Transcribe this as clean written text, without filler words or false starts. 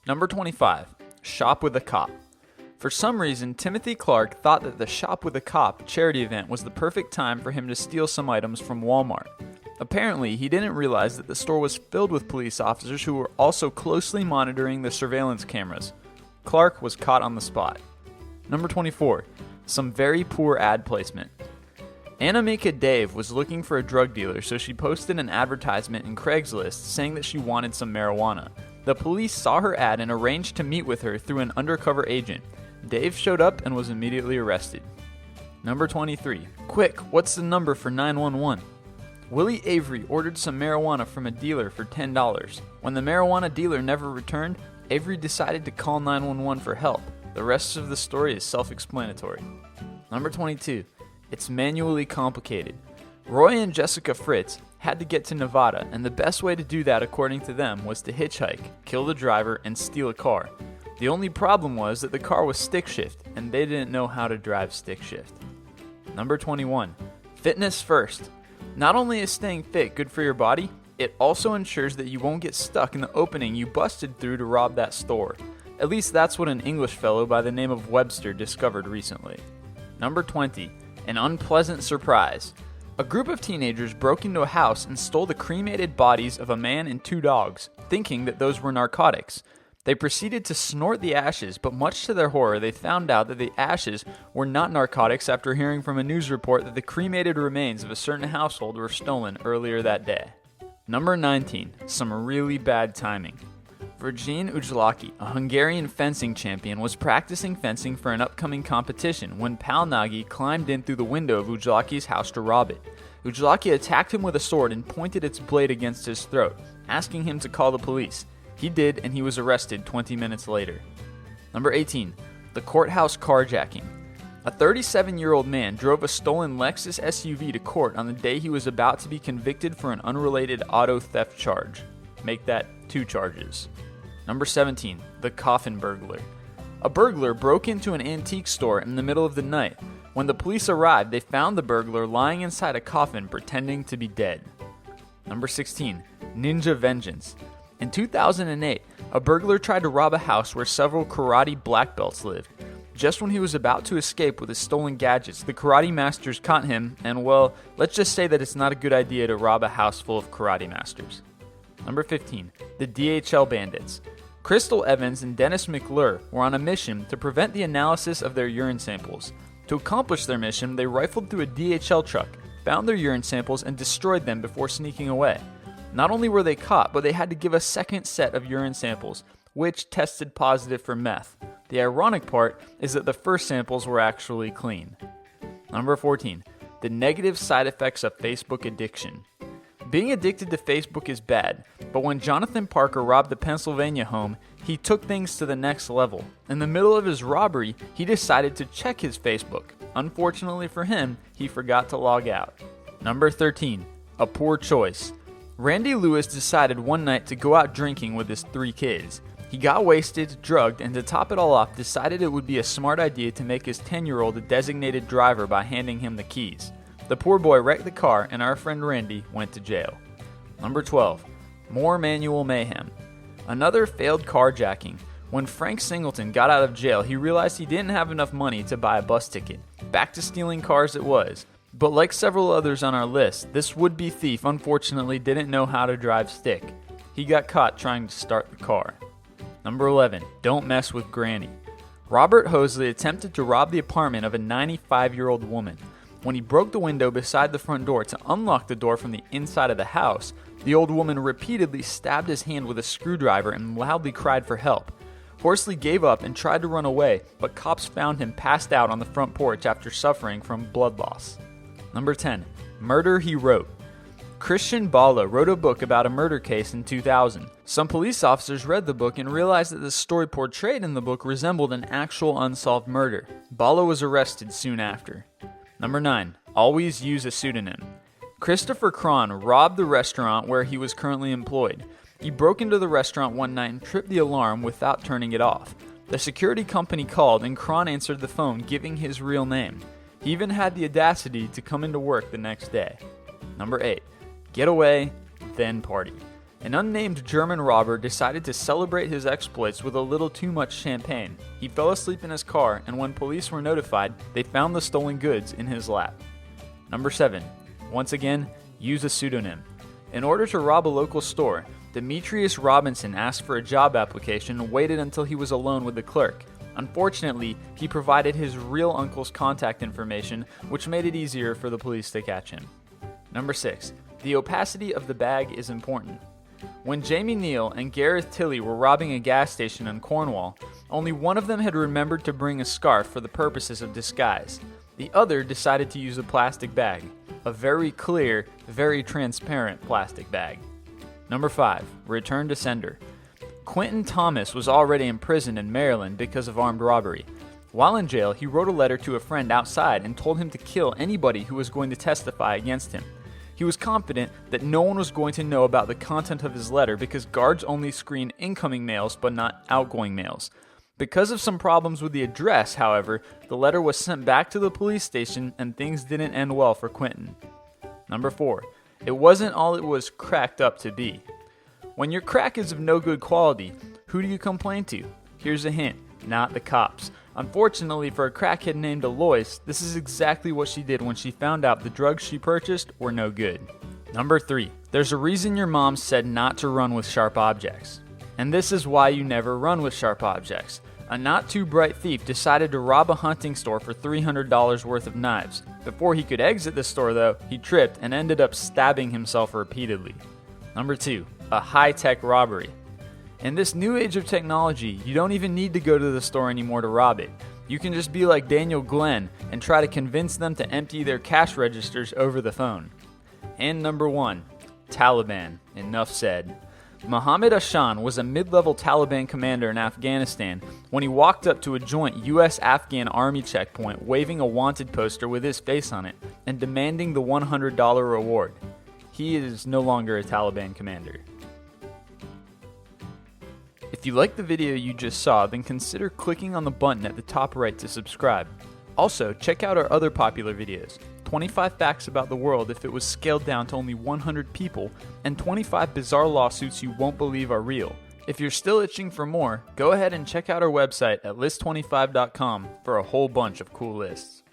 Number 25. Shop with a Cop. For some reason, Timothy Clark thought that the Shop with a Cop charity event was the perfect time for him to steal some items from Walmart. Apparently, he didn't realize that the store was filled with police officers who were also closely monitoring the surveillance cameras. Clark was caught on the spot. Number 24. Some very poor ad placement. Anamika Dave was looking for a drug dealer, so she posted an advertisement in Craigslist saying that she wanted some marijuana. The police saw her ad and arranged to meet with her through an undercover agent. Dave showed up and was immediately arrested. Number 23. Quick, what's the number for 911? Willie Avery ordered some marijuana from a dealer for $10. When the marijuana dealer never returned, Avery decided to call 911 for help. The rest of the story is self-explanatory. Number 22. It's manually complicated. Roy and Jessica Fritz had to get to Nevada, and the best way to do that, according to them, was to hitchhike, kill the driver, and steal a car. The only problem was that the car was stick shift, and they didn't know how to drive stick shift. Number 21. Fitness first. Not only is staying fit good for your body, it also ensures that you won't get stuck in the opening you busted through to rob that store. At least that's what an English fellow by the name of Webster discovered recently. Number 20. An unpleasant surprise. A group of teenagers broke into a house and stole the cremated bodies of a man and 2 dogs, thinking that those were narcotics. They proceeded to snort the ashes, but much to their horror, they found out that the ashes were not narcotics after hearing from a news report that the cremated remains of a certain household were stolen earlier that day. Number 19. Some really bad timing. Virgin Ujlaki, a Hungarian fencing champion, was practicing fencing for an upcoming competition when Pal Nagy climbed in through the window of Ujlaki's house to rob it. Ujlaki attacked him with a sword and pointed its blade against his throat, asking him to call the police. He did, and he was arrested 20 minutes later. Number 18. The Courthouse Carjacking. A 37-year-old man drove a stolen Lexus SUV to court on the day he was about to be convicted for an unrelated auto theft charge. Make that 2 charges. Number 17. The Coffin Burglar. A burglar broke into an antique store in the middle of the night. When the police arrived, they found the burglar lying inside a coffin pretending to be dead. Number 16. Ninja Vengeance. In 2008, a burglar tried to rob a house where several karate black belts lived. Just when he was about to escape with his stolen gadgets, the karate masters caught him, and well, let's just say that it's not a good idea to rob a house full of karate masters. Number 15. The Dhl Bandits. Crystal Evans and Dennis McClure were on a mission to prevent the analysis of their urine samples. To accomplish their mission, they rifled through a DHL truck, found their urine samples, and destroyed them before sneaking away. Not only were they caught, but they had to give a second set of urine samples, which tested positive for meth. The ironic part is that the first samples were actually clean. Number 14. The negative side effects of Facebook addiction. Being addicted to Facebook is bad, but when Jonathan Parker robbed the Pennsylvania home, he took things to the next level. In the middle of his robbery, he decided to check his Facebook. Unfortunately for him, he forgot to log out. Number 13. A poor choice. Randy Lewis decided one night to go out drinking with his 3 kids. He got wasted, drugged, and to top it all off, decided it would be a smart idea to make his 10-year-old a designated driver by handing him the keys. The poor boy wrecked the car, and our friend Randy went to jail. Number 12. More manual mayhem. Another failed carjacking. When Frank Singleton got out of jail, he realized he didn't have enough money to buy a bus ticket. Back to stealing cars it was. But like several others on our list, this would-be thief unfortunately didn't know how to drive stick. He got caught trying to start the car. Number 11. Don't mess with Granny. Robert Hoesley attempted to rob the apartment of a 95-year-old woman. When he broke the window beside the front door to unlock the door from the inside of the house, the old woman repeatedly stabbed his hand with a screwdriver and loudly cried for help. Hoesley gave up and tried to run away, but cops found him passed out on the front porch after suffering from blood loss. Number 10. Murder He Wrote. Christian Bala wrote a book about a murder case in 2000. Some police officers read the book and realized that the story portrayed in the book resembled an actual unsolved murder. Bala was arrested soon after. Number 9. Always use a pseudonym. Christopher Cron robbed the restaurant where he was currently employed. He broke into the restaurant one night and tripped the alarm without turning it off. The security company called and Cron answered the phone giving his real name. He even had the audacity to come into work the next day. Number 8. Get away, then party. An unnamed German robber decided to celebrate his exploits with a little too much champagne. He fell asleep in his car, and when police were notified, they found the stolen goods in his lap. Number 7. Once again, use a pseudonym. In order to rob a local store, Demetrius Robinson asked for a job application and waited until he was alone with the clerk. Unfortunately, he provided his real uncle's contact information, which made it easier for the police to catch him. Number 6. The opacity of the bag is important. When Jamie Neal and Gareth Tilley were robbing a gas station in Cornwall, only one of them had remembered to bring a scarf for the purposes of disguise. The other decided to use a plastic bag. A very clear, very transparent plastic bag. Number 5. Return to sender. Quentin Thomas was already imprisoned in Maryland because of armed robbery. While in jail, he wrote a letter to a friend outside and told him to kill anybody who was going to testify against him. He was confident that no one was going to know about the content of his letter because guards only screen incoming mails but not outgoing mails. Because of some problems with the address, however, the letter was sent back to the police station and things didn't end well for Quentin. Number 4. It wasn't all it was cracked up to be. When your crack is of no good quality, who do you complain to? Here's a hint, not the cops. Unfortunately for a crackhead named Alois, this is exactly what she did when she found out the drugs she purchased were no good. Number 3. There's a reason your mom said not to run with sharp objects. And this is why you never run with sharp objects. A not too bright thief decided to rob a hunting store for $300 worth of knives. Before he could exit the store though, he tripped and ended up stabbing himself repeatedly. Number 2. A high-tech robbery. In this new age of technology, you don't even need to go to the store anymore to rob it. You can just be like Daniel Glenn and try to convince them to empty their cash registers over the phone. And number 1. Taliban. Enough said. Mohammed Ashan was a mid-level Taliban commander in Afghanistan when he walked up to a joint U.S.-Afghan Army checkpoint waving a wanted poster with his face on it and demanding the $100 reward. He is no longer a Taliban commander. If you liked the video you just saw, then consider clicking on the button at the top right to subscribe. Also, check out our other popular videos, 25 facts about the world if it was scaled down to only 100 people, and 25 bizarre lawsuits you won't believe are real. If you're still itching for more, go ahead and check out our website at list25.com for a whole bunch of cool lists.